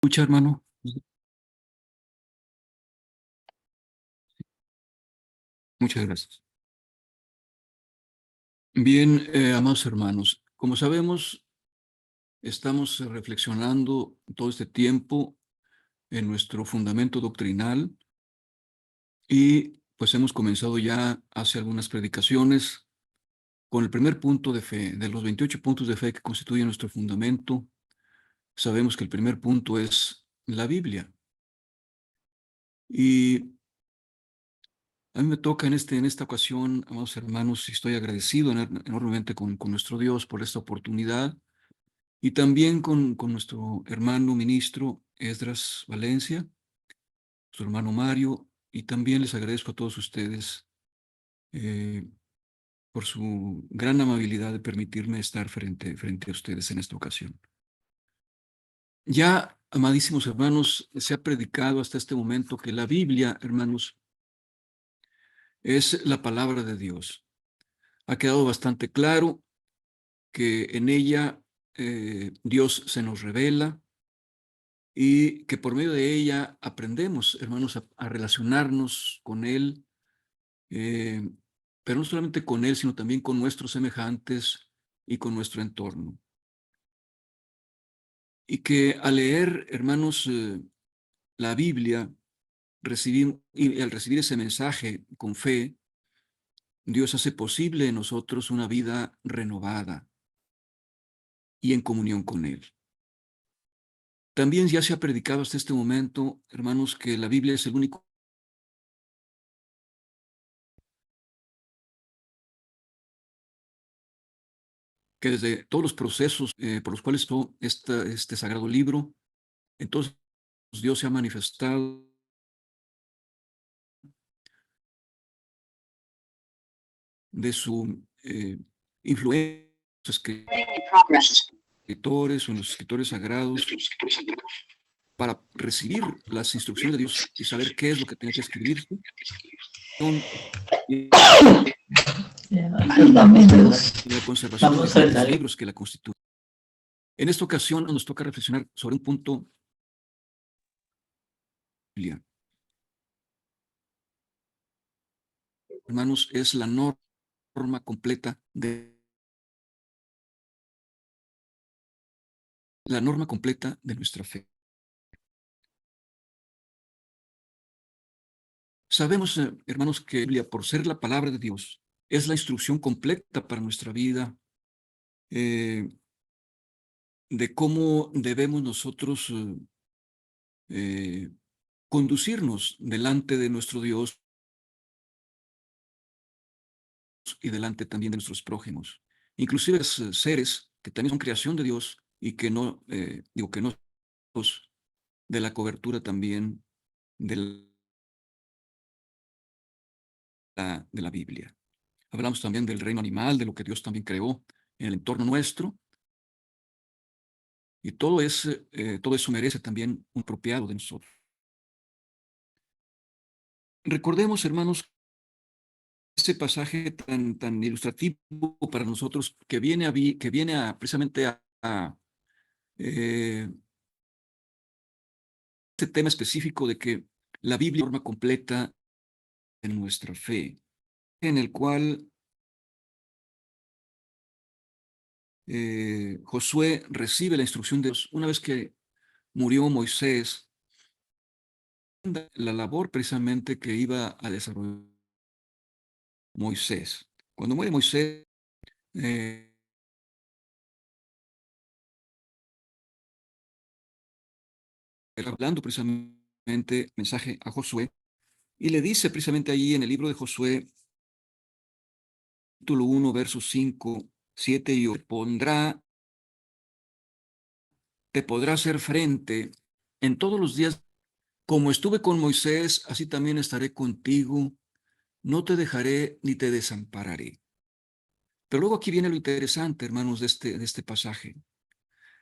Escucha, hermano. Muchas gracias. Bien, amados hermanos, como sabemos, estamos reflexionando todo este tiempo en nuestro fundamento doctrinal y pues hemos comenzado ya hace algunas predicaciones con el primer punto de fe. De los 28 puntos de fe que constituyen nuestro fundamento, sabemos que el primer punto es la Biblia. Y a mí me toca en esta ocasión, amados hermanos, y estoy agradecido enormemente con nuestro Dios por esta oportunidad. Y también con nuestro hermano ministro Esdras Valencia, su hermano Mario, y también les agradezco a todos ustedes eh, por su gran amabilidad de permitirme estar frente a ustedes en esta ocasión. Ya, amadísimos hermanos, se ha predicado hasta este momento que la Biblia, hermanos, es la palabra de Dios. Ha quedado bastante claro que en ella Dios se nos revela, y que por medio de ella aprendemos, hermanos, a relacionarnos con Él, eh, pero no solamente con Él, sino también con nuestros semejantes y con nuestro entorno. Y que al leer, hermanos, la Biblia, y al recibir ese mensaje con fe, Dios hace posible en nosotros una vida renovada y en comunión con Él. También ya se ha predicado hasta este momento, hermanos, que la Biblia es el único que desde todos los procesos por los cuales todo este sagrado libro, entonces Dios se ha manifestado de su influencia en los escritores o en los escritores sagrados para recibir las instrucciones de Dios y saber qué es lo que tenía que escribirse. Y la conservación de los diferentes libros que la constituyen. En esta ocasión nos toca reflexionar sobre un punto, hermanos, es la norma completa de nuestra fe. Sabemos, hermanos, que la Biblia, por ser la palabra de Dios, es la instrucción completa para nuestra vida, eh, de cómo debemos nosotros conducirnos delante de nuestro Dios y delante también de nuestros prójimos. Inclusive seres que también son creación de Dios y que no, que no de la cobertura también de de la Biblia. Hablamos también del reino animal, de lo que Dios también creó en el entorno nuestro, y todo eso merece también un apropiado de nosotros. Recordemos, hermanos, ese pasaje tan ilustrativo para nosotros que viene precisamente a este tema específico de que la Biblia es la forma completa de nuestra fe, en el cual Josué recibe la instrucción de Dios una vez que murió Moisés, la labor precisamente que iba a desarrollar Moisés. Cuando muere Moisés, eh, hablando precisamente mensaje a Josué, y le dice precisamente allí en el libro de Josué, capítulo 1, versos 5, 7 y 8, te podrá hacer frente en todos los días, como estuve con Moisés, así también estaré contigo, no te dejaré ni te desampararé. Pero luego aquí viene lo interesante, hermanos, de este pasaje.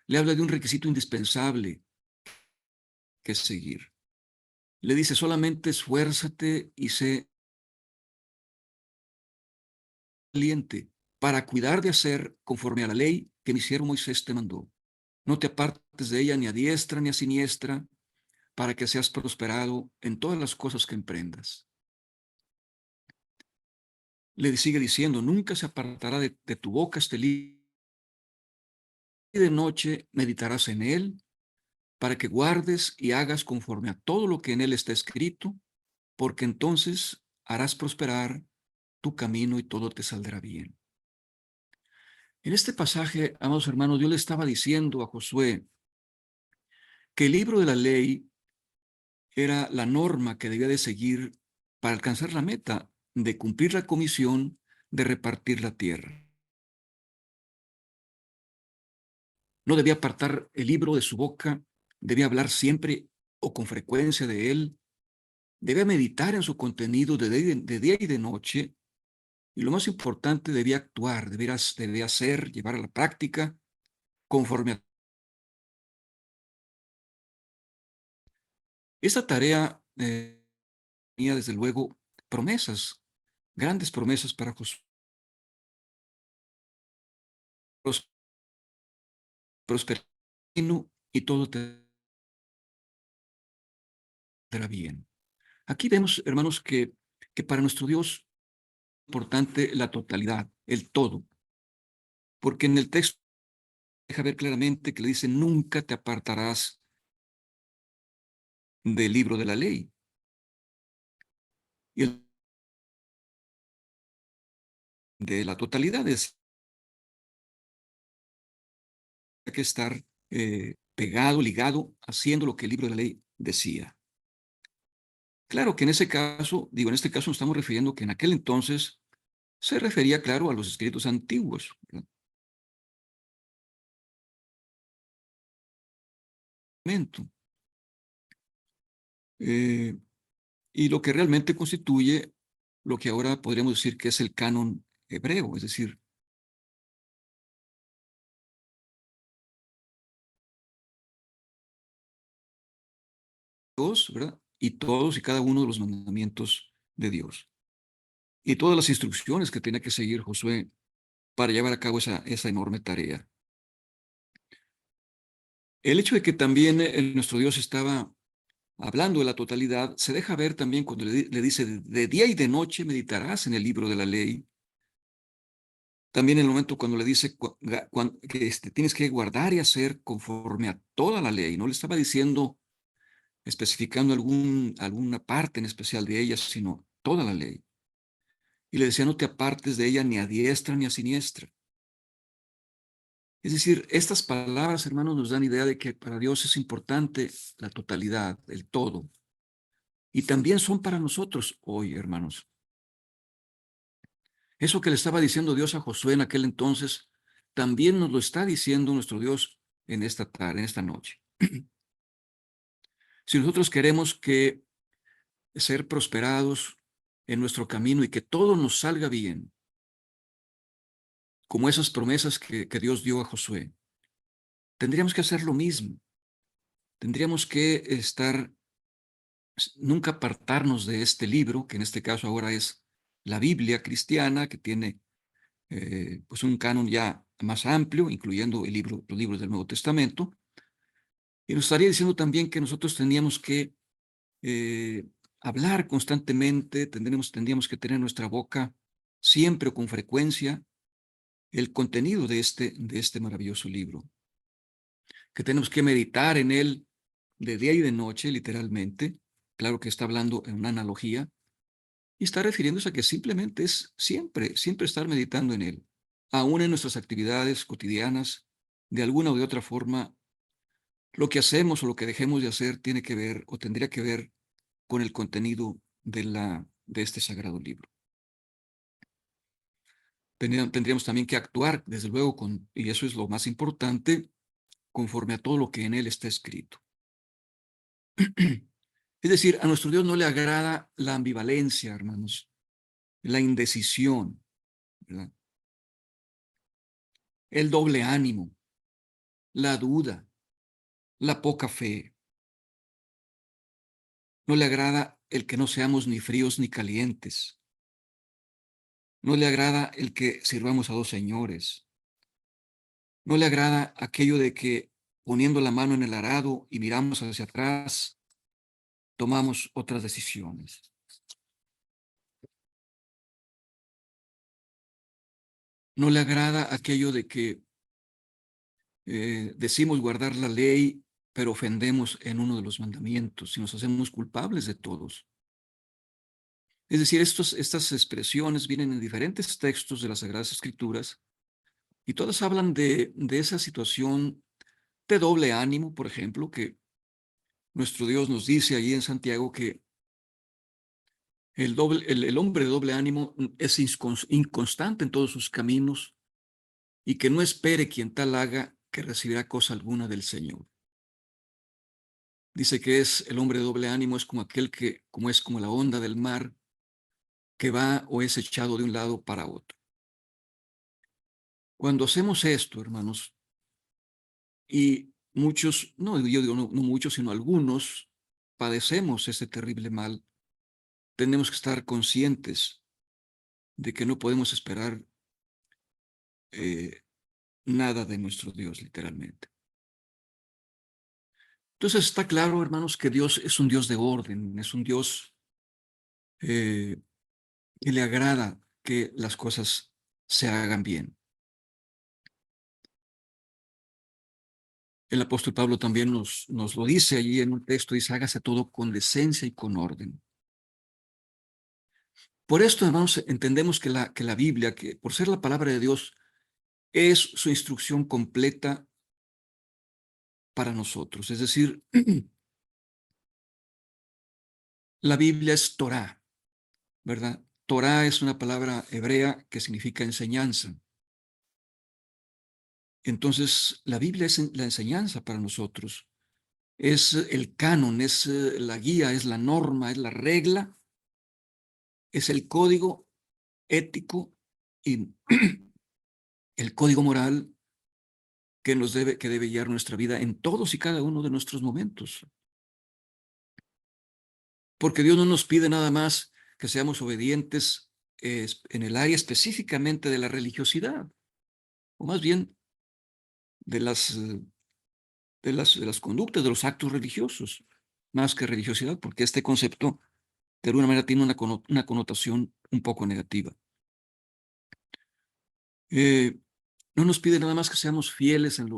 Le habla de un requisito indispensable que es seguir. Le dice, solamente esfuérzate y sé valiente para cuidar de hacer conforme a la ley que mi siervo Moisés te mandó. No te apartes de ella ni a diestra ni a siniestra, para que seas prosperado en todas las cosas que emprendas. Le sigue diciendo, nunca se apartará de tu boca este libro, y de noche meditarás en él, para que guardes y hagas conforme a todo lo que en él está escrito, porque entonces harás prosperar tu camino y todo te saldrá bien. En este pasaje, amados hermanos, Dios le estaba diciendo a Josué que el libro de la ley era la norma que debía de seguir para alcanzar la meta de cumplir la comisión de repartir la tierra. No debía apartar el libro de su boca, debía hablar siempre o con frecuencia de él, debía meditar en su contenido de día y de noche, y lo más importante, debía actuar, debía hacer, llevar a la práctica conforme a esta tarea. Tenía desde luego promesas, grandes promesas para Josué, prosperar y todo te será bien. Aquí vemos, hermanos, que para nuestro Dios es importante la totalidad, el todo, porque en el texto deja ver claramente que le dice, nunca te apartarás del libro de la ley. Y de la totalidad es que estar pegado, ligado, haciendo lo que el libro de la ley decía. Claro que en ese caso, en este caso nos estamos refiriendo que en aquel entonces se refería, claro, a los escritos antiguos, ¿verdad? Eh, y lo que realmente constituye lo que ahora podríamos decir que es el canon hebreo, es decir, Dios, ¿verdad? Y todos y cada uno de los mandamientos de Dios. Y todas las instrucciones que tenía que seguir Josué para llevar a cabo esa enorme tarea. El hecho de que también nuestro Dios estaba hablando de la totalidad, se deja ver también cuando le dice, de día y de noche meditarás en el libro de la ley. También en el momento cuando le dice que tienes que guardar y hacer conforme a toda la ley. No le estaba diciendo, especificando alguna parte en especial de ella, sino toda la ley. Y le decía, no te apartes de ella ni a diestra ni a siniestra. Es decir, estas palabras, hermanos, nos dan idea de que para Dios es importante la totalidad, el todo. Y también son para nosotros hoy, hermanos. Eso que le estaba diciendo Dios a Josué en aquel entonces, también nos lo está diciendo nuestro Dios en esta tarde, en esta noche. Si nosotros queremos ser prosperados en nuestro camino y que todo nos salga bien, como esas promesas que Dios dio a Josué, tendríamos que hacer lo mismo. Tendríamos que nunca apartarnos de este libro, que en este caso ahora es la Biblia cristiana, que tiene pues un canon ya más amplio, incluyendo los libros del Nuevo Testamento. Y nos estaría diciendo también que nosotros tendríamos que hablar constantemente, tendríamos que tener en nuestra boca siempre o con frecuencia el contenido de este maravilloso libro, que tenemos que meditar en él de día y de noche, literalmente. Claro que está hablando en una analogía y está refiriéndose a que simplemente es siempre, siempre estar meditando en él, aún en nuestras actividades cotidianas, de alguna o de otra forma, lo que hacemos o lo que dejemos de hacer tiene que ver o tendría que ver con el contenido de este sagrado libro. Tendríamos también que actuar, desde luego, y eso es lo más importante, conforme a todo lo que en él está escrito. Es decir, a nuestro Dios no le agrada la ambivalencia, hermanos, la indecisión, ¿verdad? El doble ánimo, la duda, la poca fe. No le agrada el que no seamos ni fríos ni calientes. No le agrada el que sirvamos a dos señores. No le agrada aquello de que poniendo la mano en el arado y miramos hacia atrás, tomamos otras decisiones. No le agrada aquello de que decimos guardar la ley, pero ofendemos en uno de los mandamientos y nos hacemos culpables de todos. Es decir, estas expresiones vienen en diferentes textos de las Sagradas Escrituras y todas hablan de esa situación de doble ánimo, por ejemplo, que nuestro Dios nos dice allí en Santiago que el hombre de doble ánimo es inconstante en todos sus caminos y que no espere quien tal haga que recibirá cosa alguna del Señor. Dice que el hombre de doble ánimo es como aquel que, como es como la onda del mar, que va o es echado de un lado para otro. Cuando hacemos esto, hermanos, y muchos, no, yo digo no muchos, sino algunos, padecemos ese terrible mal, tenemos que estar conscientes de que no podemos esperar nada de nuestro Dios, literalmente. Entonces está claro, hermanos, que Dios es un Dios de orden, es un Dios que le agrada que las cosas se hagan bien. El apóstol Pablo también nos lo dice allí en un texto, dice, hágase todo con decencia y con orden. Por esto, hermanos, entendemos que la Biblia, que por ser la palabra de Dios, es su instrucción completa para nosotros. Es decir, la Biblia es Torá, ¿verdad? Torá es una palabra hebrea que significa enseñanza. Entonces, la Biblia es la enseñanza para nosotros. Es el canon, es la guía, es la norma, es la regla, es el código ético y el código moral que debe guiar nuestra vida en todos y cada uno de nuestros momentos. Porque Dios no nos pide nada más que seamos obedientes en el área específicamente de la religiosidad, o más bien de las conductas, de los actos religiosos, más que religiosidad, porque este concepto de alguna manera tiene una connotación un poco negativa. No nos pide nada más que seamos fieles en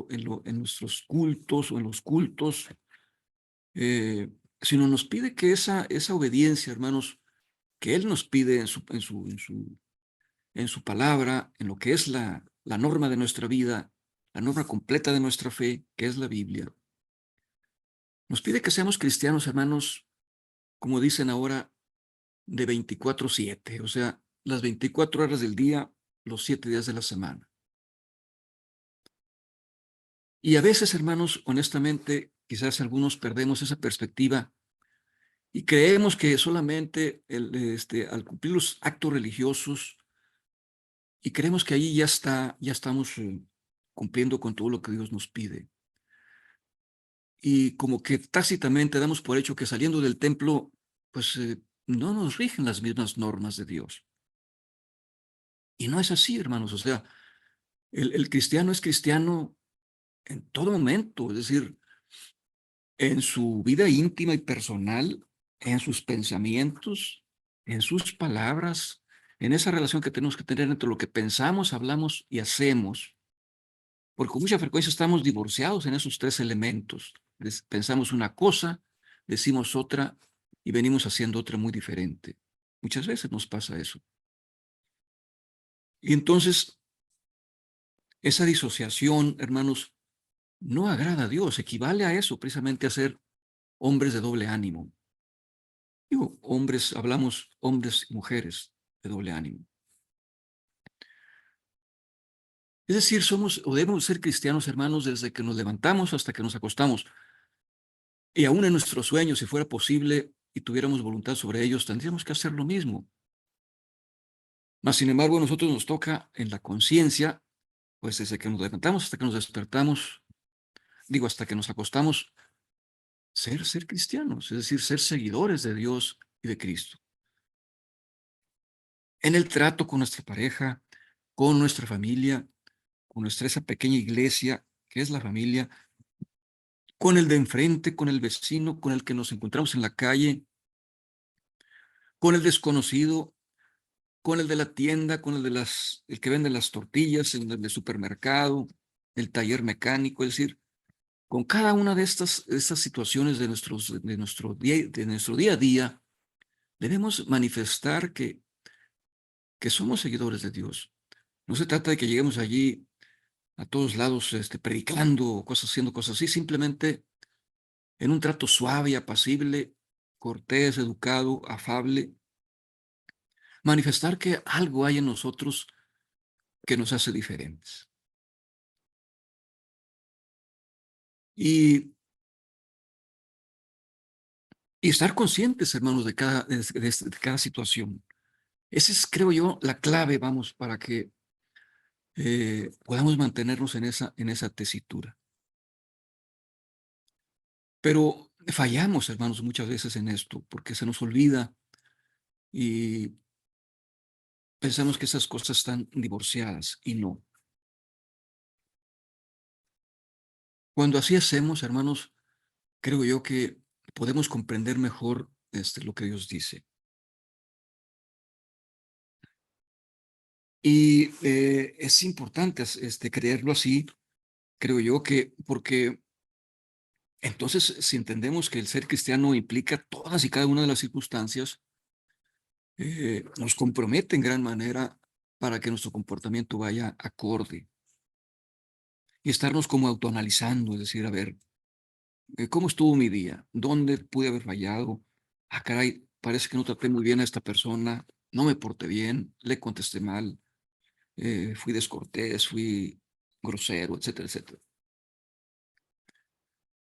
nuestros cultos o en los cultos, sino nos pide que esa obediencia, hermanos, que Él nos pide en su palabra, en lo que es la norma de nuestra vida, la norma completa de nuestra fe, que es la Biblia. Nos pide que seamos cristianos, hermanos, como dicen ahora, de 24/7, o sea, las 24 horas del día, los 7 días de la semana. Y a veces, hermanos, honestamente, quizás algunos perdemos esa perspectiva y creemos que solamente al cumplir los actos religiosos y creemos que ahí ya estamos cumpliendo con todo lo que Dios nos pide. Y como que tácitamente damos por hecho que saliendo del templo, pues no nos rigen las mismas normas de Dios. Y no es así, hermanos. O sea, el cristiano es cristiano en todo momento, es decir, en su vida íntima y personal, en sus pensamientos, en sus palabras, en esa relación que tenemos que tener entre lo que pensamos, hablamos y hacemos. Porque con mucha frecuencia estamos divorciados en esos tres elementos. Pensamos una cosa, decimos otra y venimos haciendo otra muy diferente. Muchas veces nos pasa eso. Y entonces, esa disociación, hermanos, no agrada a Dios, equivale a eso, precisamente a ser hombres de doble ánimo. Digo, hombres, hablamos hombres y mujeres de doble ánimo. Es decir, somos o debemos ser cristianos, hermanos, desde que nos levantamos hasta que nos acostamos. Y aún en nuestros sueños, si fuera posible y tuviéramos voluntad sobre ellos, tendríamos que hacer lo mismo. Mas, sin embargo, a nosotros nos toca en la conciencia, pues desde que nos levantamos hasta que nos despertamos, digo, hasta que nos acostamos, ser cristianos, es decir, ser seguidores de Dios y de Cristo. En el trato con nuestra pareja, con nuestra familia, con nuestra esa pequeña iglesia que es la familia, con el de enfrente, con el vecino, con el que nos encontramos en la calle, con el desconocido, con el de la tienda, con el que vende las tortillas, en el del supermercado, el taller mecánico, es decir, con cada una de estas situaciones de nuestro día a día, debemos manifestar que somos seguidores de Dios. No se trata de que lleguemos allí a todos lados predicando o haciendo cosas así, simplemente en un trato suave y apacible, cortés, educado, afable, manifestar que algo hay en nosotros que nos hace diferentes. Y, y estar conscientes, hermanos, de cada situación. Esa es, creo yo, la clave, vamos, para que podamos mantenernos en esa tesitura. Pero fallamos, hermanos, muchas veces en esto, porque se nos olvida y pensamos que esas cosas están divorciadas y no. Cuando así hacemos, hermanos, creo yo que podemos comprender mejor lo que Dios dice. Y es importante creerlo así, creo yo, porque entonces si entendemos que el ser cristiano implica todas y cada una de las circunstancias, nos compromete en gran manera para que nuestro comportamiento vaya acorde y estarnos como autoanalizando, es decir, a ver, ¿cómo estuvo mi día? ¿Dónde pude haber fallado? Ah, caray, parece que no traté muy bien a esta persona, no me porté bien, le contesté mal, fui descortés, fui grosero, etcétera, etcétera.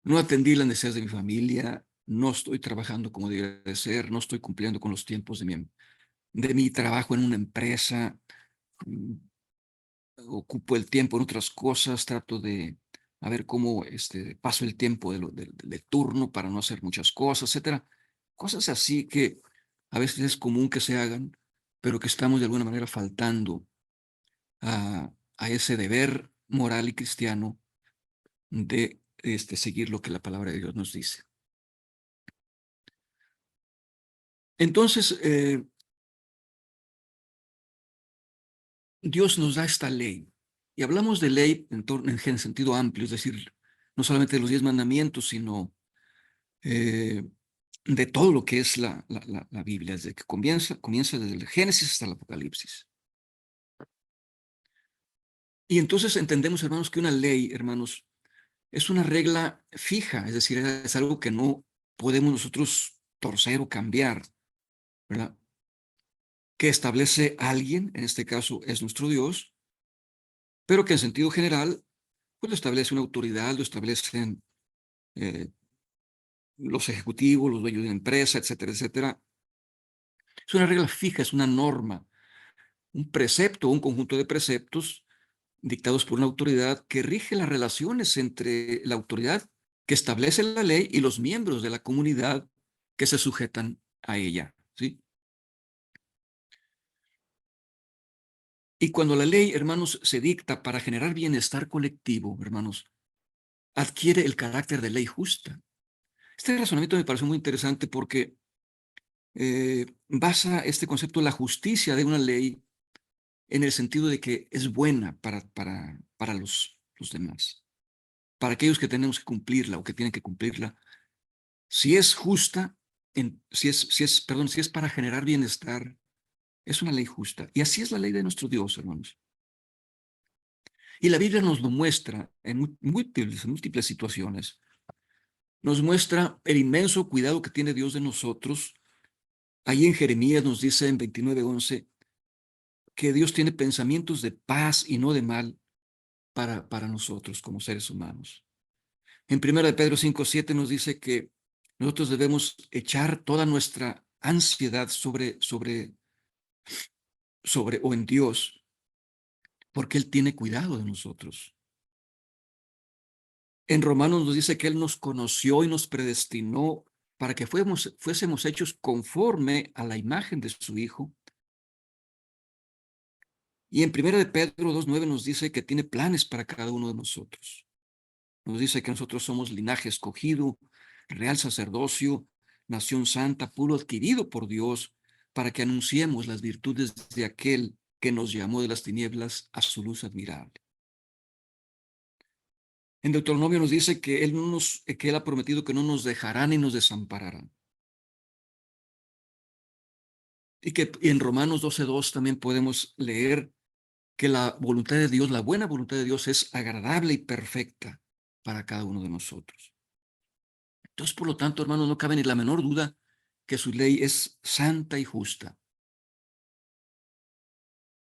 No atendí las necesidades de mi familia, no estoy trabajando como debería de ser, no estoy cumpliendo con los tiempos de mi trabajo en una empresa, mm, ocupo el tiempo en otras cosas, trato de a ver cómo paso el tiempo de turno para no hacer muchas cosas, etcétera. Cosas así que a veces es común que se hagan, pero que estamos de alguna manera faltando a ese deber moral y cristiano de seguir lo que la palabra de Dios nos dice. Entonces, Dios nos da esta ley. Y hablamos de ley en sentido amplio, es decir, no solamente de los 10 mandamientos, sino eh, de todo lo que es la Biblia, desde que comienza desde el Génesis hasta el Apocalipsis. Y entonces entendemos, hermanos, que una ley, hermanos, es una regla fija, es decir, es algo que no podemos nosotros torcer o cambiar, ¿verdad? Que establece alguien, en este caso es nuestro Dios, pero que en sentido general, pues lo establece una autoridad, lo establecen eh, los ejecutivos, los dueños de una empresa, etcétera, etcétera. Es una regla fija, es una norma, un precepto, un conjunto de preceptos dictados por una autoridad que rige las relaciones entre la autoridad que establece la ley y los miembros de la comunidad que se sujetan a ella, ¿sí? Y cuando la ley, hermanos, se dicta para generar bienestar colectivo, hermanos, adquiere el carácter de ley justa. Este razonamiento me parece muy interesante porque basa este concepto de la justicia de una ley en el sentido de que es buena para los demás, para aquellos que tenemos que cumplirla o que tienen que cumplirla. Si es justa, si es para generar bienestar, es una ley justa. Y así es la ley de nuestro Dios, hermanos. Y la Biblia nos lo muestra en múltiples situaciones. Nos muestra el inmenso cuidado que tiene Dios de nosotros. Ahí en Jeremías nos dice en 29:11 que Dios tiene pensamientos de paz y no de mal para nosotros como seres humanos. En 1 Pedro 5:7 nos dice que nosotros debemos echar toda nuestra ansiedad sobre o en Dios, porque Él tiene cuidado de nosotros. En Romanos nos dice que Él nos conoció y nos predestinó para que fuésemos hechos conforme a la imagen de su Hijo. Y en 1 Pedro 2:9 nos dice que tiene planes para cada uno de nosotros. Nos dice que nosotros somos linaje escogido, real sacerdocio, nación santa, pueblo adquirido por Dios, para que anunciemos las virtudes de aquel que nos llamó de las tinieblas a su luz admirable. En Deuteronomio nos dice que que Él ha prometido que no nos dejará ni nos desamparará. Y en Romanos 12:2 también podemos leer que la voluntad de Dios, la buena voluntad de Dios es agradable y perfecta para cada uno de nosotros. Entonces, por lo tanto, hermanos, no cabe ni la menor duda que su ley es santa y justa,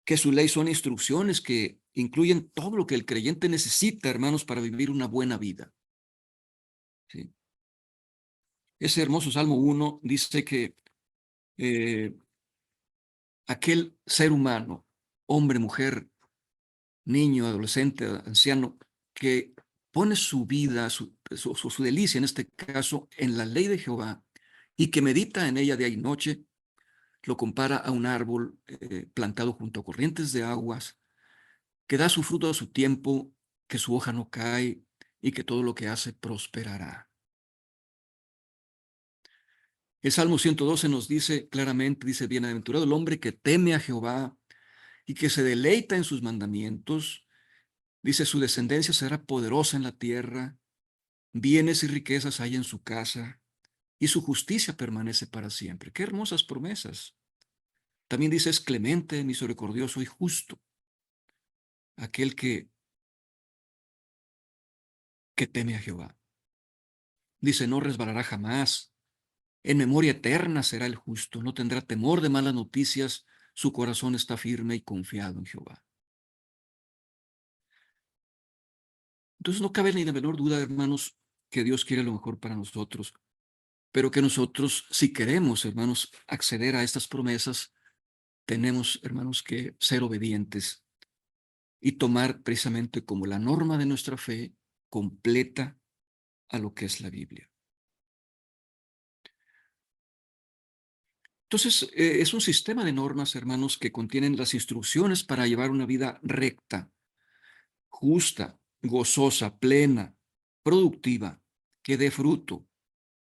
que su ley son instrucciones que incluyen todo lo que el creyente necesita, hermanos, para vivir una buena vida. ¿Sí? Ese hermoso Salmo 1 dice que eh, aquel ser humano, hombre, mujer, niño, adolescente, anciano, que pone su vida, su delicia en este caso, en la ley de Jehová y que medita en ella día y noche, lo compara a un árbol plantado junto a corrientes de aguas, que da su fruto a su tiempo, que su hoja no cae y que todo lo que hace prosperará. El Salmo 112 nos dice claramente, dice, bienaventurado el hombre que teme a Jehová y que se deleita en sus mandamientos. Dice, su descendencia será poderosa en la tierra, bienes y riquezas hay en su casa, y su justicia permanece para siempre. Qué hermosas promesas. También dice, es clemente, misericordioso y justo. Aquel que teme a Jehová. Dice, no resbalará jamás. En memoria eterna será el justo. No tendrá temor de malas noticias. Su corazón está firme y confiado en Jehová. Entonces no cabe ni la menor duda, hermanos, que Dios quiere lo mejor para nosotros, pero que nosotros, si queremos, hermanos, acceder a estas promesas, tenemos, hermanos, que ser obedientes y tomar precisamente como la norma de nuestra fe completa a lo que es la Biblia. Entonces, es un sistema de normas, hermanos, que contienen las instrucciones para llevar una vida recta, justa, gozosa, plena, productiva, que dé fruto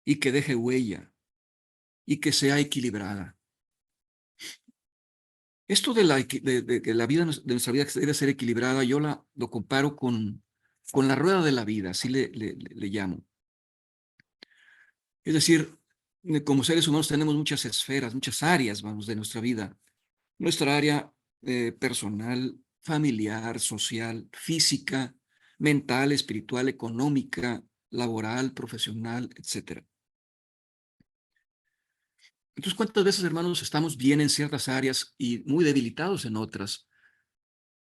y que deje huella y que sea equilibrada. Esto de que la vida de nuestra vida debe ser equilibrada, yo lo comparo con la rueda de la vida, así le llamo. Es decir, como seres humanos tenemos muchas esferas, muchas áreas, vamos, de nuestra vida. Nuestra área personal, familiar, social, física, mental, espiritual, económica, laboral, profesional, etc. Entonces, ¿cuántas veces, hermanos, estamos bien en ciertas áreas y muy debilitados en otras?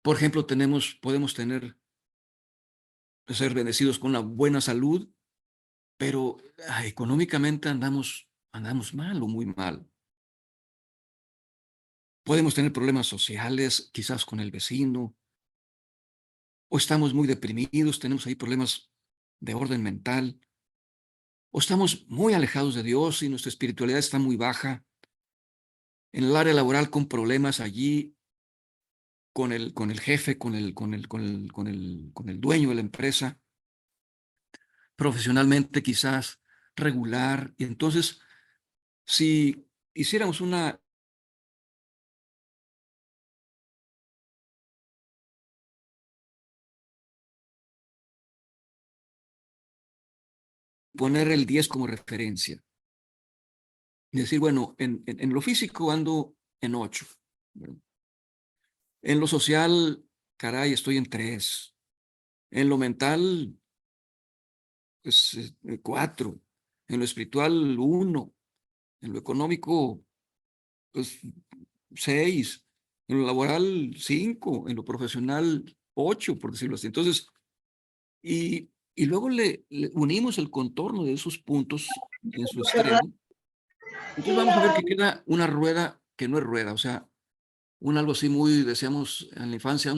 Por ejemplo, podemos ser bendecidos con una buena salud, pero económicamente andamos mal o muy mal. Podemos tener problemas sociales, quizás con el vecino, o estamos muy deprimidos, tenemos ahí problemas de orden mental, o estamos muy alejados de Dios y nuestra espiritualidad está muy baja. En el área laboral con problemas allí, con el jefe, con el dueño de la empresa, profesionalmente quizás regular. Y entonces, si hiciéramos poner el 10 como referencia y decir, bueno, en lo físico ando en 8, ¿verdad? En lo social, caray, estoy en 3. En lo mental, pues 4. En lo espiritual, 1. En lo económico, pues 6. En lo laboral, 5. En lo profesional, 8, por decirlo así. Entonces, y luego le unimos el contorno de esos puntos en su extremo. Entonces vamos a ver que queda una rueda que no es rueda, o sea, algo así muy, decíamos en la infancia,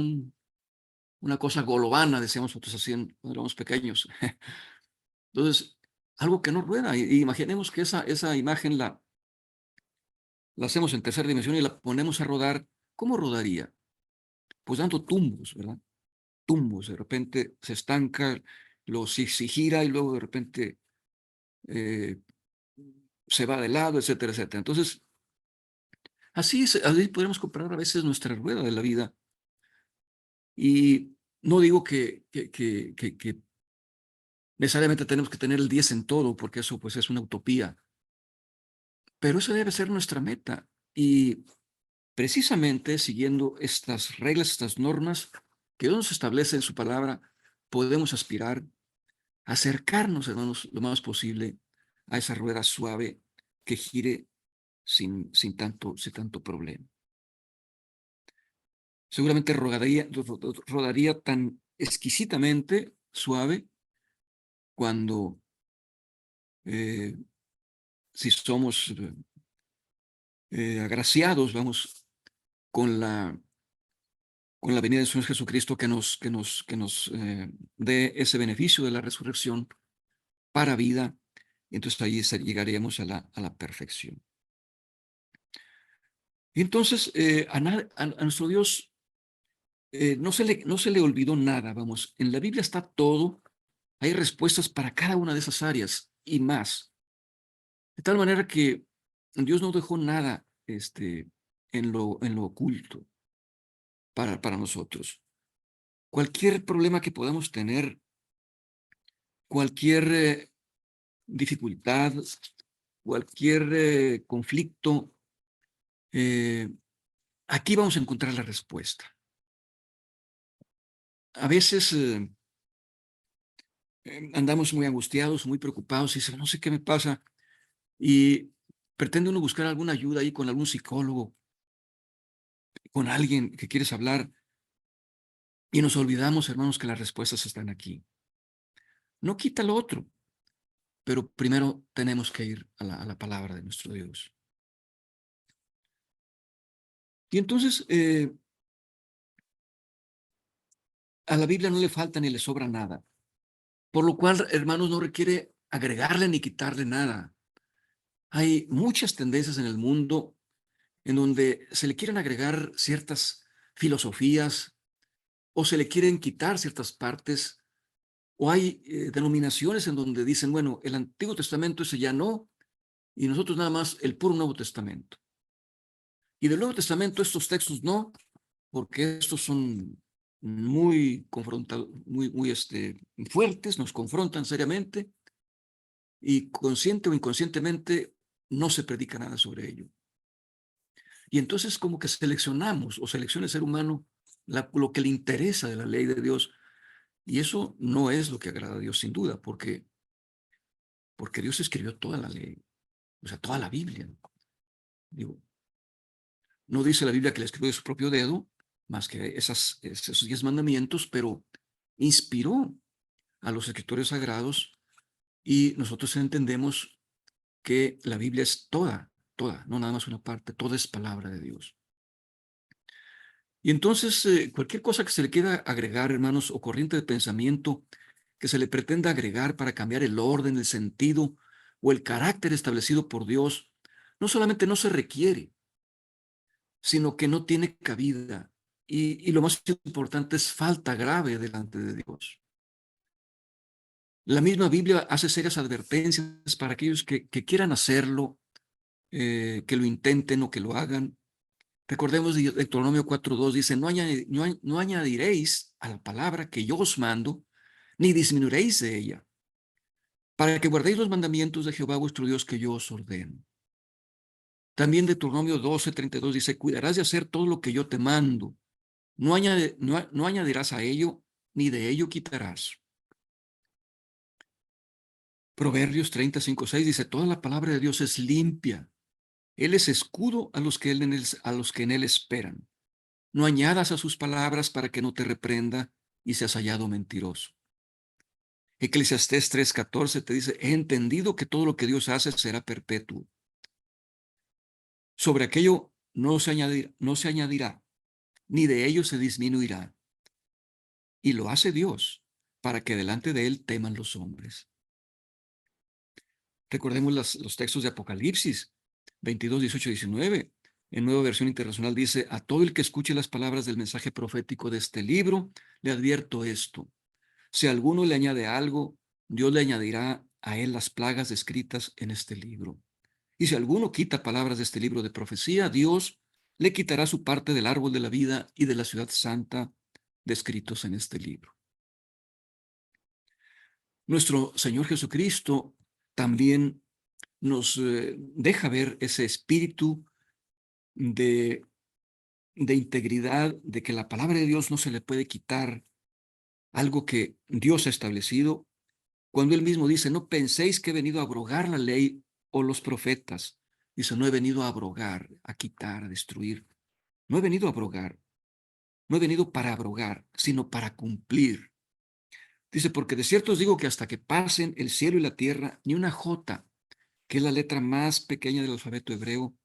una cosa golobana, decíamos nosotros así cuando éramos pequeños. Entonces, algo que no rueda. Y imaginemos que esa imagen la hacemos en tercera dimensión y la ponemos a rodar. ¿Cómo rodaría? Pues dando tumbos, ¿verdad? Tumbos. De repente se estanca luego sí gira y luego de repente eh, se va de lado, etcétera, etcétera. Entonces, así podemos comparar a veces nuestra rueda de la vida. Y no digo que necesariamente tenemos que tener el 10 en todo, porque eso pues es una utopía, pero esa debe ser nuestra meta. Y precisamente siguiendo estas reglas, estas normas que Dios nos establece en su palabra, podemos aspirar a acercarnos, hermanos, lo más posible a esa rueda suave que gire sin tanto problema. Seguramente rodaría tan exquisitamente suave cuando, eh, si somos agraciados, vamos, con con la venida de Señor Jesucristo que nos dé ese beneficio de la resurrección para vida, y entonces ahí llegaríamos a la perfección. Y entonces a nuestro Dios no se le olvidó nada, vamos, en la Biblia está todo, hay respuestas para cada una de esas áreas y más. De tal manera que Dios no dejó nada en lo oculto para nosotros. Cualquier problema que podamos tener, cualquier dificultad, cualquier conflicto, eh, aquí vamos a encontrar la respuesta. A veces andamos muy angustiados, muy preocupados y dicen, no sé qué me pasa, y pretende uno buscar alguna ayuda ahí con algún psicólogo, con alguien que quieres hablar, y nos olvidamos, hermanos, que las respuestas están aquí. No quita lo otro, pero primero tenemos que ir a la palabra de nuestro Dios. Y entonces, a la Biblia no le falta ni le sobra nada, por lo cual, hermanos, no requiere agregarle ni quitarle nada. Hay muchas tendencias en el mundo en donde se le quieren agregar ciertas filosofías o se le quieren quitar ciertas partes, o hay denominaciones en donde dicen, bueno, el Antiguo Testamento ese ya no, y nosotros nada más el puro Nuevo Testamento. Y del Nuevo Testamento estos textos no, porque estos son muy fuertes, nos confrontan seriamente y consciente o inconscientemente no se predica nada sobre ello. Y entonces como que seleccionamos o selecciona el ser humano lo que le interesa de la ley de Dios. Y eso no es lo que agrada a Dios sin duda, porque Dios escribió toda la ley, o sea, toda la Biblia. Digo, no dice la Biblia que la escribió de su propio dedo, más que esos 10 mandamientos, pero inspiró a los escritores sagrados y nosotros entendemos que la Biblia es toda, no nada más una parte, toda es palabra de Dios. Y entonces, cualquier cosa que se le quiera agregar, hermanos, o corriente de pensamiento que se le pretenda agregar para cambiar el orden, el sentido o el carácter establecido por Dios, no solamente no se requiere, sino que no tiene cabida. Y lo más importante es falta grave delante de Dios. La misma Biblia hace serias advertencias para aquellos que quieran hacerlo, que lo intenten o que lo hagan. Recordemos Deuteronomio 4:2 dice, no añadiréis a la palabra que yo os mando, ni disminuiréis de ella, para que guardéis los mandamientos de Jehová vuestro Dios que yo os ordeno. También Deuteronomio 12:32 dice, cuidarás de hacer todo lo que yo te mando, no añadirás a ello, ni de ello quitarás. Proverbios 35:6 dice, toda la palabra de Dios es limpia, Él es escudo a los que en él esperan. No añadas a sus palabras para que no te reprenda y seas hallado mentiroso. Eclesiastés 3:14 te dice, he entendido que todo lo que Dios hace será perpetuo. Sobre aquello no se añadirá, ni de ello se disminuirá. Y lo hace Dios para que delante de él teman los hombres. Recordemos los textos de Apocalipsis 22, 18 y 19. En Nueva Versión Internacional dice, a todo el que escuche las palabras del mensaje profético de este libro, le advierto esto. Si alguno le añade algo, Dios le añadirá a él las plagas descritas en este libro. Y si alguno quita palabras de este libro de profecía, Dios le quitará su parte del árbol de la vida y de la ciudad santa descritos en este libro. Nuestro Señor Jesucristo también nos deja ver ese espíritu de, de integridad, de que la palabra de Dios no se le puede quitar, algo que Dios ha establecido, cuando Él mismo dice, no penséis que he venido a abrogar la ley o los profetas. Dice, no he venido a abrogar, a quitar, a destruir. No he venido a abrogar, no he venido para abrogar, sino para cumplir. Dice, porque de cierto os digo que hasta que pasen el cielo y la tierra, ni una jota, que es la letra más pequeña del alfabeto hebreo,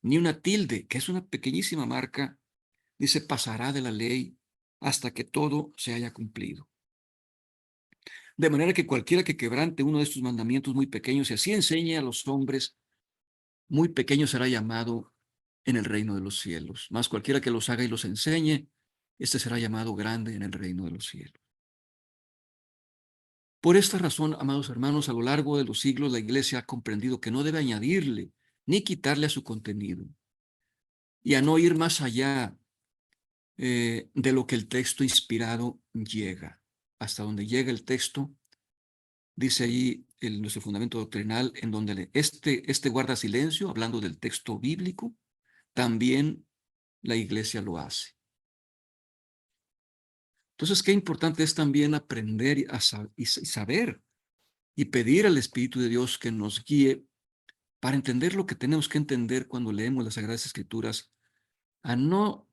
ni una tilde, que es una pequeñísima marca, dice, pasará de la ley hasta que todo se haya cumplido. De manera que cualquiera que quebrante uno de estos mandamientos muy pequeños y así enseñe a los hombres, muy pequeño será llamado en el reino de los cielos. Mas cualquiera que los haga y los enseñe, este será llamado grande en el reino de los cielos. Por esta razón, amados hermanos, a lo largo de los siglos la Iglesia ha comprendido que no debe añadirle ni quitarle a su contenido y a no ir más allá de lo que el texto inspirado llega. Hasta donde llega el texto, dice allí nuestro fundamento doctrinal, en donde este guarda silencio, hablando del texto bíblico, también la Iglesia lo hace. Entonces, qué importante es también aprender y saber y pedir al Espíritu de Dios que nos guíe para entender lo que tenemos que entender cuando leemos las Sagradas Escrituras, a no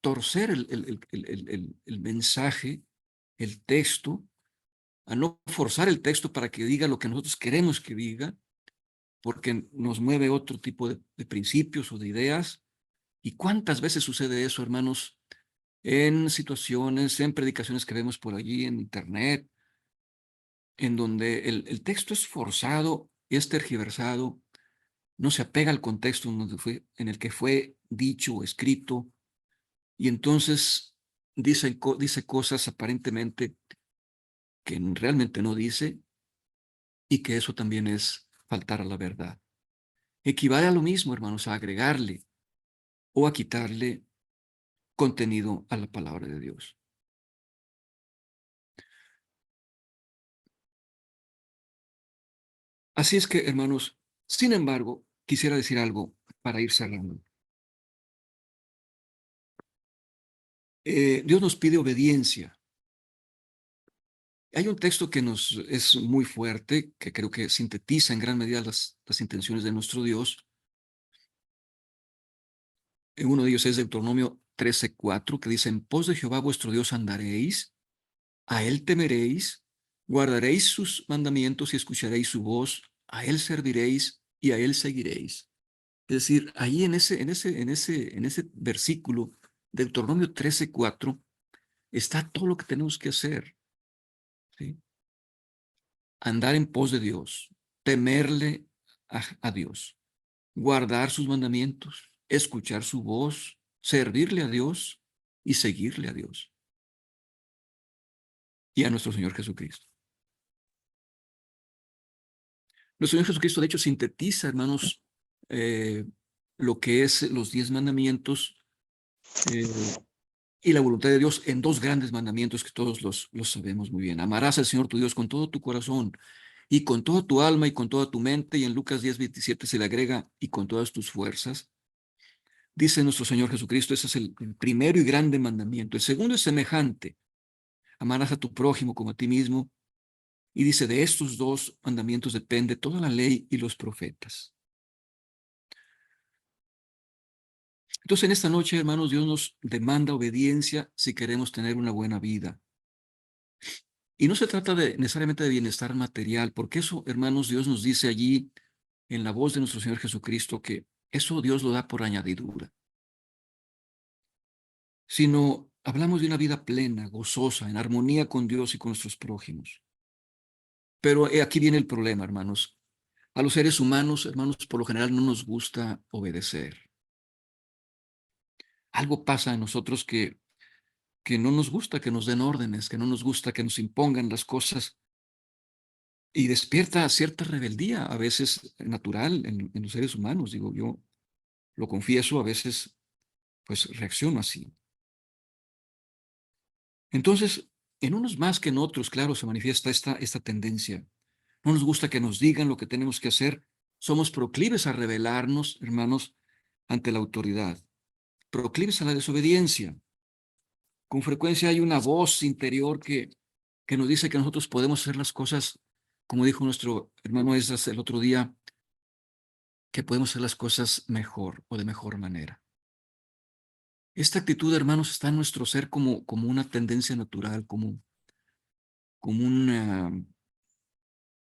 torcer el mensaje, el texto, a no forzar el texto para que diga lo que nosotros queremos que diga, porque nos mueve otro tipo de principios o de ideas. ¿Y cuántas veces sucede eso, hermanos, en situaciones, en predicaciones que vemos por allí en internet, en donde el texto es forzado, es tergiversado, no se apega al contexto en el que fue dicho o escrito, y entonces dice cosas aparentemente que realmente no dice, y que eso también es faltar a la verdad. Equivale a lo mismo, hermanos, a agregarle o a quitarle contenido a la palabra de Dios. Así es que, hermanos, sin embargo, quisiera decir algo para ir cerrando. Dios nos pide obediencia. Hay un texto que nos es muy fuerte, que creo que sintetiza en gran medida las intenciones de nuestro Dios. Uno de ellos es Deuteronomio 13:4, que dice, en pos de Jehová vuestro Dios andaréis, a él temeréis, guardaréis sus mandamientos y escucharéis su voz, a él serviréis y a él seguiréis. Es decir, ahí en ese versículo, Deuteronomio 13:4, está todo lo que tenemos que hacer, ¿sí? Andar en pos de Dios, temerle a Dios, guardar sus mandamientos, escuchar su voz, servirle a Dios y seguirle a Dios y a nuestro Señor Jesucristo. Nuestro Señor Jesucristo, de hecho, sintetiza, hermanos, lo que es los 10 mandamientos y la voluntad de Dios en dos grandes mandamientos que todos los sabemos muy bien. Amarás al Señor tu Dios con todo tu corazón y con toda tu alma y con toda tu mente, y en Lucas 10:27 se le agrega, y con todas tus fuerzas. Dice nuestro Señor Jesucristo, ese es el primero y grande mandamiento. El segundo es semejante, amarás a tu prójimo como a ti mismo, y dice, de estos dos mandamientos depende toda la ley y los profetas. Entonces, en esta noche, hermanos, Dios nos demanda obediencia si queremos tener una buena vida. Y no se trata necesariamente de bienestar material, porque eso, hermanos, Dios nos dice allí en la voz de nuestro Señor Jesucristo que eso Dios lo da por añadidura. Sino hablamos de una vida plena, gozosa, en armonía con Dios y con nuestros prójimos. Pero aquí viene el problema, hermanos. A los seres humanos, hermanos, por lo general no nos gusta obedecer. Algo pasa en nosotros que que no nos gusta que nos den órdenes, que no nos gusta que nos impongan las cosas, y despierta cierta rebeldía, a veces natural en los seres humanos. Digo, yo lo confieso, a veces pues reacciono así. Entonces, en unos más que en otros, claro, se manifiesta esta tendencia. No nos gusta que nos digan lo que tenemos que hacer. Somos proclives a rebelarnos, hermanos, ante la autoridad, proclives a la desobediencia. Con frecuencia hay una voz interior que nos dice que nosotros podemos hacer las cosas, como dijo nuestro hermano Esdras el otro día, que podemos hacer las cosas mejor o de mejor manera. Esta actitud, hermanos, está en nuestro ser como una tendencia natural, como, una,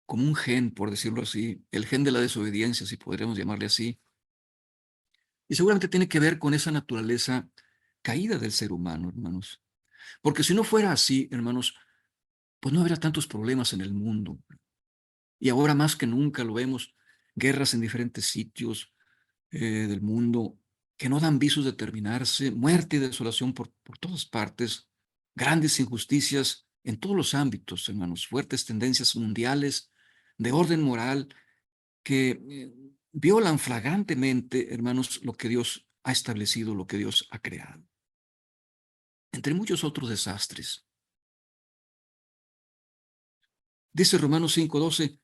como un gen, por decirlo así, el gen de la desobediencia, si podríamos llamarle así. Y seguramente tiene que ver con esa naturaleza caída del ser humano, hermanos. Porque si no fuera así, hermanos, pues no habría tantos problemas en el mundo. Y ahora más que nunca lo vemos, guerras en diferentes sitios del mundo que no dan visos de terminarse, muerte y desolación por todas partes, grandes injusticias en todos los ámbitos, hermanos, fuertes tendencias mundiales de orden moral que violan flagrantemente, hermanos, lo que Dios ha establecido, lo que Dios ha creado, entre muchos otros desastres. Dice Romanos 5:12,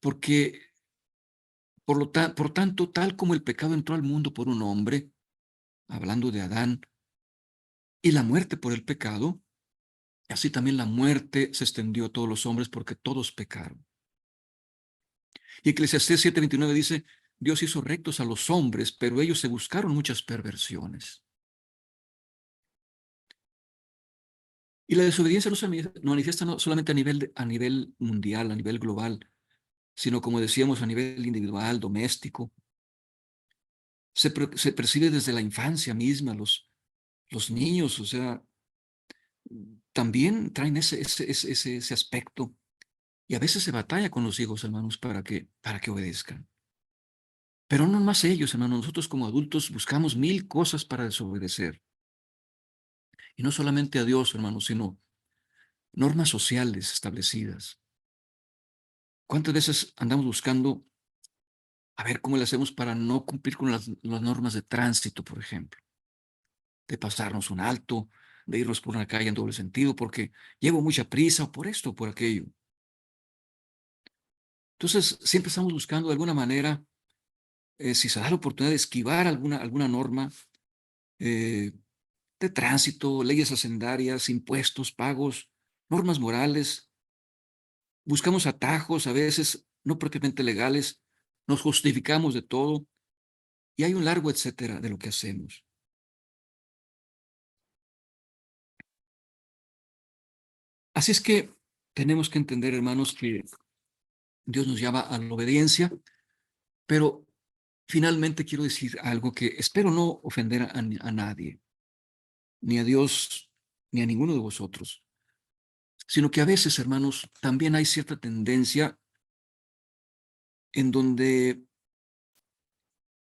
porque por tanto, tal como el pecado entró al mundo por un hombre, hablando de Adán, y la muerte por el pecado, así también la muerte se extendió a todos los hombres porque todos pecaron. Y Eclesiastés 7:29 dice, Dios hizo rectos a los hombres, pero ellos se buscaron muchas perversiones. Y la desobediencia no se manifiesta no solamente a nivel mundial, a nivel global, sino como decíamos, a nivel individual, doméstico. Se percibe desde la infancia misma, los niños, o sea, también traen ese aspecto. Y a veces se batalla con los hijos, hermanos, para que obedezcan. Pero no más ellos, hermanos. Nosotros como adultos buscamos mil cosas para desobedecer. Y no solamente a Dios, hermanos, sino normas sociales establecidas. ¿Cuántas veces andamos buscando a ver cómo le hacemos para no cumplir con las normas de tránsito, por ejemplo? De pasarnos un alto, de irnos por una calle en doble sentido, porque llevo mucha prisa o por esto o por aquello. Entonces, siempre estamos buscando de alguna manera, si se da la oportunidad de esquivar alguna norma, eh, de tránsito, leyes hacendarias, impuestos, pagos, normas morales. Buscamos atajos, a veces no propiamente legales, nos justificamos de todo y hay un largo etcétera de lo que hacemos. Así es que tenemos que entender, hermanos, que Dios nos llama a la obediencia, pero finalmente quiero decir algo que espero no ofender a nadie, ni a Dios, ni a ninguno de vosotros, sino que a veces, hermanos, también hay cierta tendencia en donde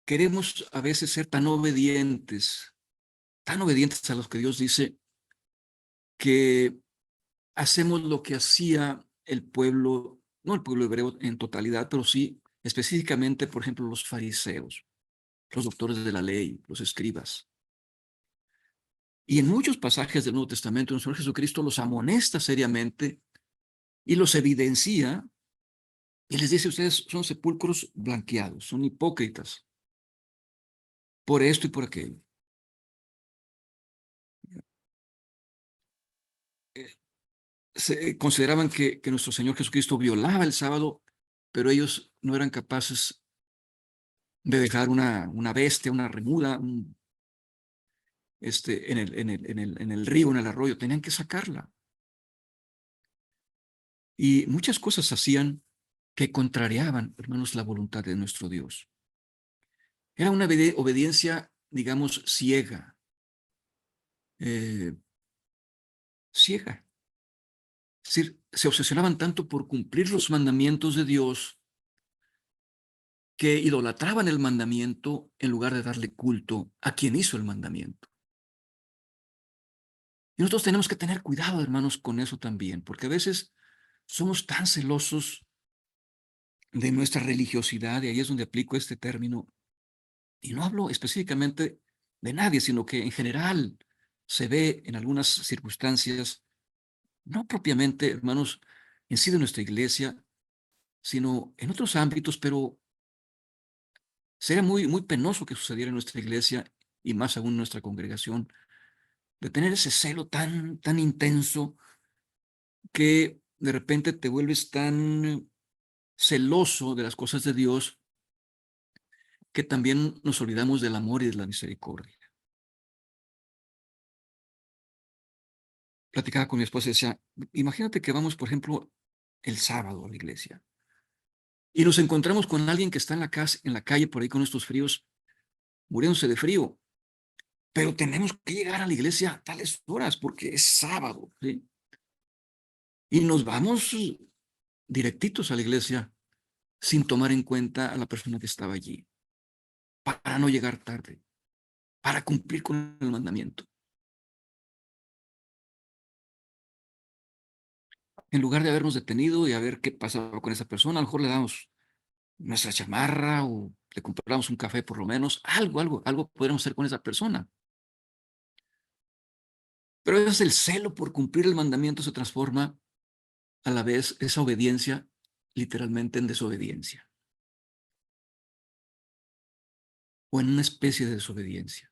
queremos a veces ser tan obedientes a los que Dios dice, que hacemos lo que hacía el pueblo, no el pueblo hebreo en totalidad, pero sí específicamente, por ejemplo, los fariseos, los doctores de la ley, los escribas. Y en muchos pasajes del Nuevo Testamento, el Señor Jesucristo los amonesta seriamente y los evidencia y les dice, ustedes son sepulcros blanqueados, son hipócritas por esto y por aquello. Consideraban que nuestro Señor Jesucristo violaba el sábado, pero ellos no eran capaces de dejar una bestia, una remuda, en el río, en el arroyo, tenían que sacarla. Y muchas cosas hacían que contrariaban, hermanos, la voluntad de nuestro Dios. Era una obediencia, digamos, ciega, eh, ciega. Es decir, se obsesionaban tanto por cumplir los mandamientos de Dios que idolatraban el mandamiento en lugar de darle culto a quien hizo el mandamiento. Y nosotros tenemos que tener cuidado, hermanos, con eso también, porque a veces somos tan celosos de nuestra religiosidad, y ahí es donde aplico este término, y no hablo específicamente de nadie, sino que en general se ve en algunas circunstancias, no propiamente, hermanos, en sí de nuestra iglesia, sino en otros ámbitos, pero sería muy penoso que sucediera en nuestra iglesia y más aún en nuestra congregación, de tener ese celo tan intenso que de repente te vuelves tan celoso de las cosas de Dios que también nos olvidamos del amor y de la misericordia. Platicaba con mi esposa y decía, imagínate que vamos, por ejemplo, el sábado a la iglesia y nos encontramos con alguien que está en la casa, en la calle por ahí con estos fríos, muriéndose de frío, pero tenemos que llegar a la iglesia a tales horas porque es sábado, ¿sí? Y nos vamos directitos a la iglesia sin tomar en cuenta a la persona que estaba allí, para no llegar tarde, para cumplir con el mandamiento. En lugar de habernos detenido y a ver qué pasaba con esa persona, a lo mejor le damos nuestra chamarra o le compramos un café por lo menos, algo podríamos hacer con esa persona. Pero es el celo por cumplir el mandamiento se transforma a la vez esa obediencia literalmente en desobediencia o en una especie de desobediencia.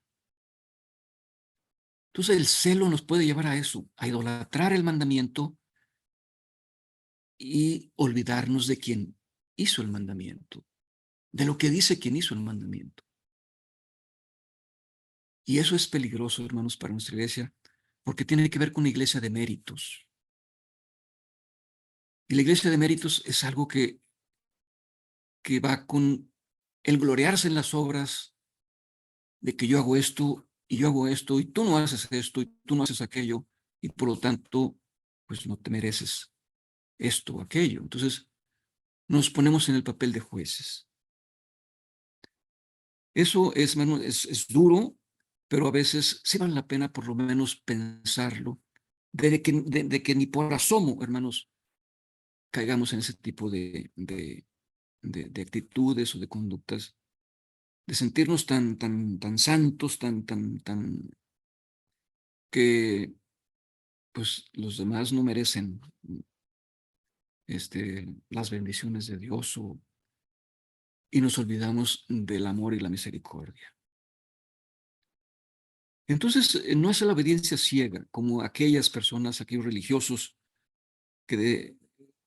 Entonces el celo nos puede llevar a eso, a idolatrar el mandamiento y olvidarnos de quien hizo el mandamiento, de lo que dice quien hizo el mandamiento. Y eso es peligroso, hermanos, para nuestra iglesia, porque tiene que ver con una iglesia de méritos. Y la iglesia de méritos es algo que va con el gloriarse en las obras de que yo hago esto y yo hago esto y tú no haces esto y tú no haces aquello y por lo tanto, pues no te mereces esto o aquello. Entonces, nos ponemos en el papel de jueces. Eso es, hermano, es duro, pero a veces sí vale la pena por lo menos pensarlo, de que ni por asomo, hermanos, caigamos en ese tipo de actitudes o de conductas, de sentirnos tan santos, tan, que pues los demás no merecen las bendiciones de Dios y nos olvidamos del amor y la misericordia. Entonces, no es la obediencia ciega, como aquellas personas, aquellos religiosos que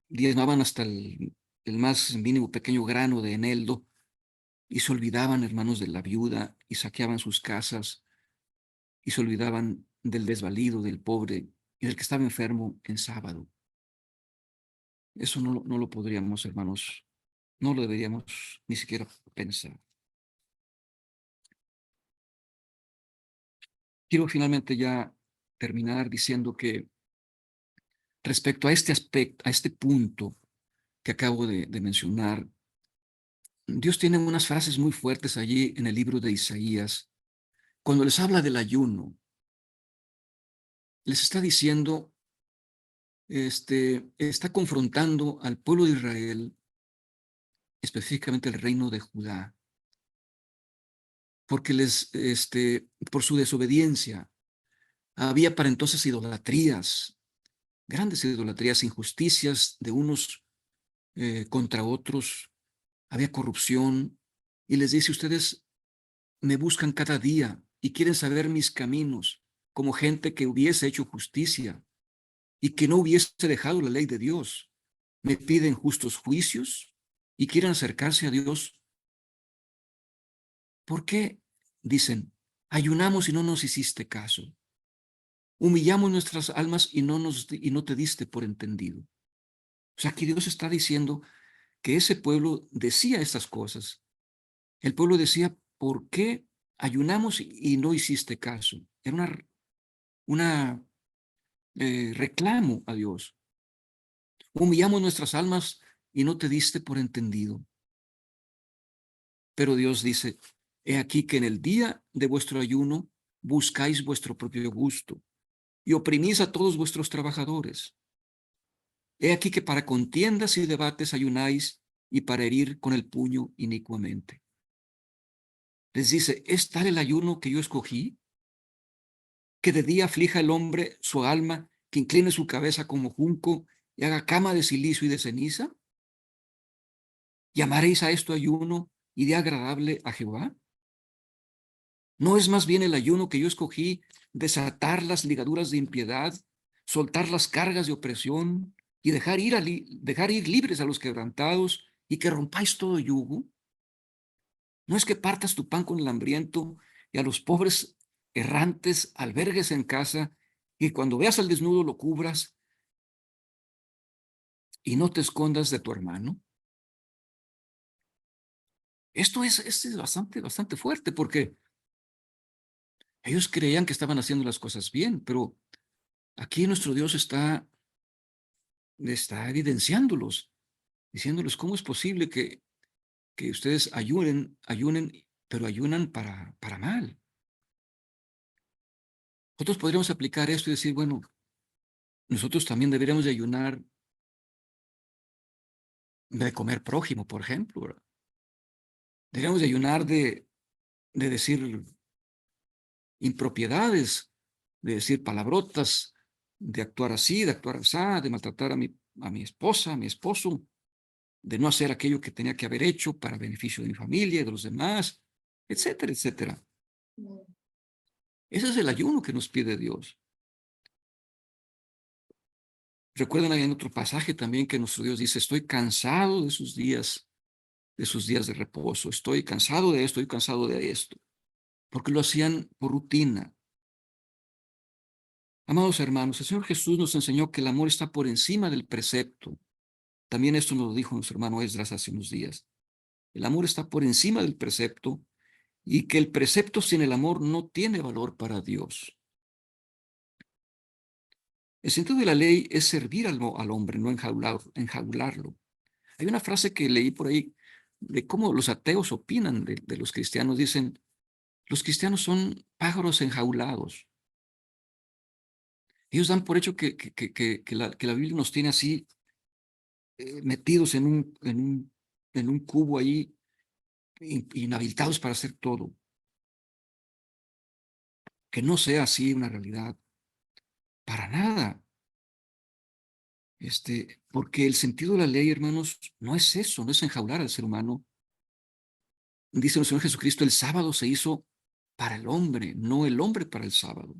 diezmaban hasta el más mínimo pequeño grano de eneldo y se olvidaban, hermanos, de la viuda y saqueaban sus casas y se olvidaban del desvalido, del pobre y del que estaba enfermo en sábado. Eso no lo podríamos, hermanos, no lo deberíamos ni siquiera pensar. Quiero finalmente ya terminar diciendo que respecto a este aspecto, a este punto que acabo de mencionar, Dios tiene unas frases muy fuertes allí en el libro de Isaías. Cuando les habla del ayuno, les está diciendo, está confrontando al pueblo de Israel, específicamente el reino de Judá, porque por su desobediencia había para entonces idolatrías, grandes idolatrías, injusticias de unos contra otros, había corrupción, y les dice, ustedes me buscan cada día y quieren saber mis caminos, como gente que hubiese hecho justicia y que no hubiese dejado la ley de Dios. Me piden justos juicios y quieren acercarse a Dios. ¿Por qué? Dicen, ayunamos y no nos hiciste caso. Humillamos nuestras almas y no te diste por entendido. O sea, aquí Dios está diciendo que ese pueblo decía estas cosas. El pueblo decía, ¿por qué ayunamos y no hiciste caso? Era una reclamo a Dios. Humillamos nuestras almas y no te diste por entendido. Pero Dios dice, he aquí que en el día de vuestro ayuno buscáis vuestro propio gusto y oprimís a todos vuestros trabajadores. He aquí que para contiendas y debates ayunáis, y para herir con el puño inicuamente. Les dice, ¿es tal el ayuno que yo escogí? Que de día aflija el hombre su alma, que incline su cabeza como junco y haga cama de silicio y de ceniza. ¿Llamaréis a esto ayuno y de agradable a Jehová? ¿No es más bien el ayuno que yo escogí desatar las ligaduras de impiedad, soltar las cargas de opresión y dejar ir libres a los quebrantados y que rompáis todo yugo? ¿No es que partas tu pan con el hambriento y a los pobres errantes albergues en casa y cuando veas al desnudo lo cubras y no te escondas de tu hermano? Esto es bastante fuerte porque ellos creían que estaban haciendo las cosas bien, pero aquí nuestro Dios está evidenciándolos, diciéndoles cómo es posible que ustedes ayunen, pero ayunan para mal. Nosotros podríamos aplicar esto y decir, bueno, nosotros también deberíamos de ayunar de comer prójimo, por ejemplo, ¿verdad? Deberíamos de ayunar de decir impropiedades, de decir palabrotas, de actuar así, de actuar así, de maltratar a mi esposa, a mi esposo, de no hacer aquello que tenía que haber hecho para beneficio de mi familia y de los demás, etcétera, etcétera. Ese es el ayuno que nos pide Dios. Recuerden, hay en otro pasaje también que nuestro Dios dice, estoy cansado de sus días de reposo, estoy cansado de esto, estoy cansado de esto, porque lo hacían por rutina. Amados hermanos, el Señor Jesús nos enseñó que el amor está por encima del precepto. También esto nos lo dijo nuestro hermano Esdras hace unos días. El amor está por encima del precepto y que el precepto sin el amor no tiene valor para Dios. El sentido de la ley es servir al hombre, no enjaularlo. Hay una frase que leí por ahí de cómo los ateos opinan de los cristianos. Dicen, los cristianos son pájaros enjaulados. Ellos dan por hecho que la Biblia nos tiene así metidos en un cubo ahí, inhabilitados para hacer todo. Que no sea así una realidad, para nada. Porque el sentido de la ley, hermanos, no es eso, no es enjaular al ser humano. Dice el Señor Jesucristo, el sábado se hizo para el hombre, no el hombre para el sábado.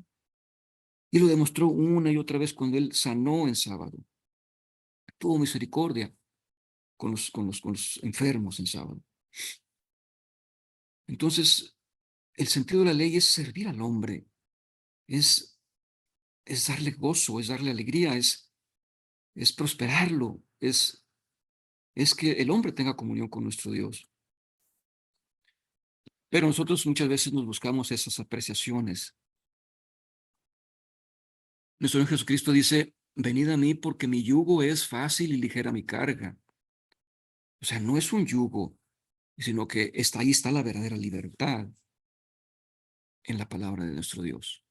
Y lo demostró una y otra vez cuando Él sanó en sábado. Tuvo misericordia con los enfermos en sábado. Entonces, el sentido de la ley es servir al hombre, es, es darle gozo, es darle alegría, es prosperarlo, es que el hombre tenga comunión con nuestro Dios. Pero nosotros muchas veces nos buscamos esas apreciaciones. Nuestro Señor Jesucristo dice, venid a mí porque mi yugo es fácil y ligera mi carga. O sea, no es un yugo, sino que ahí está la verdadera libertad en la palabra de nuestro Dios.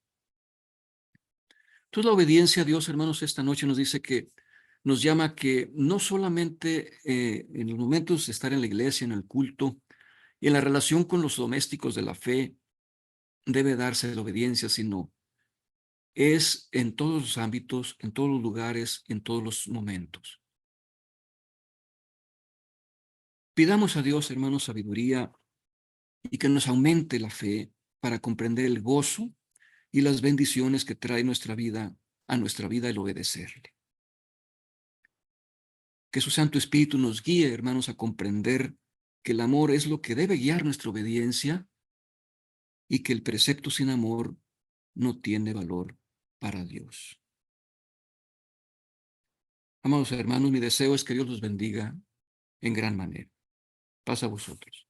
Entonces la obediencia a Dios, hermanos, esta noche nos dice que nos llama a que no solamente en los momentos de estar en la iglesia, en el culto, y en la relación con los domésticos de la fe, debe darse la obediencia, sino es en todos los ámbitos, en todos los lugares, en todos los momentos. Pidamos a Dios, hermanos, sabiduría y que nos aumente la fe para comprender el gozo y las bendiciones que trae a nuestra vida el obedecerle. Que su Santo Espíritu nos guíe, hermanos, a comprender que el amor es lo que debe guiar nuestra obediencia y que el precepto sin amor no tiene valor para Dios. Amados hermanos, mi deseo es que Dios los bendiga en gran manera. Paz a vosotros.